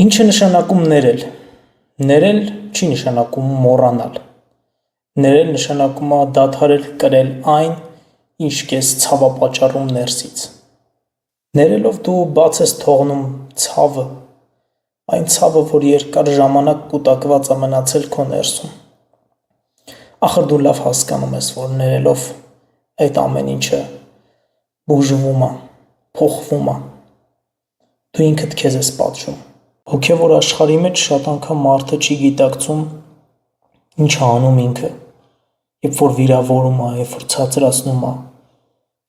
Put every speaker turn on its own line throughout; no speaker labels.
Ինչ է նշանակում ներել։ Ներել չի նշանակում մոռանալ։ Ներել նշանակում է դադարել կրել այն, ինչ քեզ ցավ է պատճառում ներսից։ Ներելով դու բաց ես թողնում ցավը, այն ցավը, որ երկար ժամանակ կուտակված է մնացել քո ներսում։ Ախր դու լավ հասկանում ես, որ ներելով այդ ամեն ինչը բուժվում է, փոխվում է։ Դու ինքդ քեզ ես պատժում։ Հոգևոր աշխարհի մեջ շատ անգամ մարդը չի գիտակցում ինչ է անում ինքը, երբ որ վիրավորում է, երբ որ ցածրացնում է,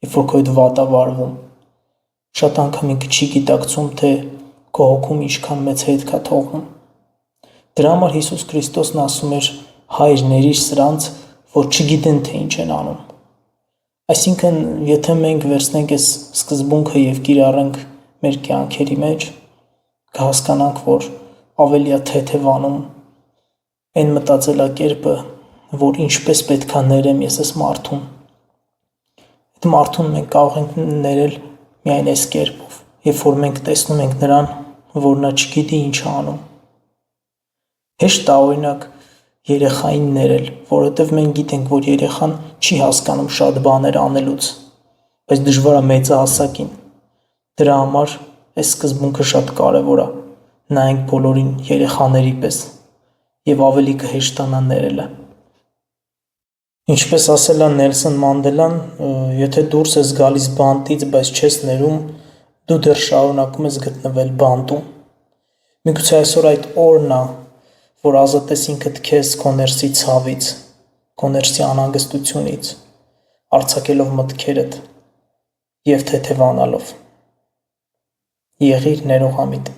երբ որ քո հետ վատ է վարվում։ Շատ անգամ ինքը չի գիտակցում, թե քո հոգում ինչքան մեծ հետք է թողնում։ Դրա համար Հիսուս Քրիստոսն ասում էր. «Հայր, ներիր սրանց, որ չգիտեն, թե ինչ են անում»։ Այսինքն, եթե մենք վերցնենք այս սկզբունքը եւ կիրառենք մեր կյանքերի մեջ, կհասկանանք, որ ավելի է թեթևանում այն մտածելակերպը, որ ինչպես պետք է ներեմ ես այս մարդուն։ Այդ մարդուն մենք կարող ենք ներել միայն այս կերպով, երբ որ մենք տեսնում ենք նրան, որ նա չգիտի ինչ է անում։ Հեշտ է օրինակ երեխային ներել, որովհետև մենք գիտենք, որ երեխան չի հասկանում շատ բաներ անելուց, բայց դժվար է մեծահասակին։ Դրա համար այս սկզբունքը շատ կարևոր է։ Նայենք բոլորին երեխաների պես եւ ավելի կհեշտանա ներելը։ Ինչպես ասել է Նելսոն Մանդելան, եթե դուրս ես գալիս բանտից, բայց չես ներում, դու դեռ շարունակում ես գտնվել բանտում։ Միգուցե այսօր այդ օրն է, որ ազատես ինքդ քեզ քո ներսի ցավից, քո ներսի անհանգստությունից, արձակելով մտքերդ եւ թեթևանալով։ Եղիր ներողամիտ։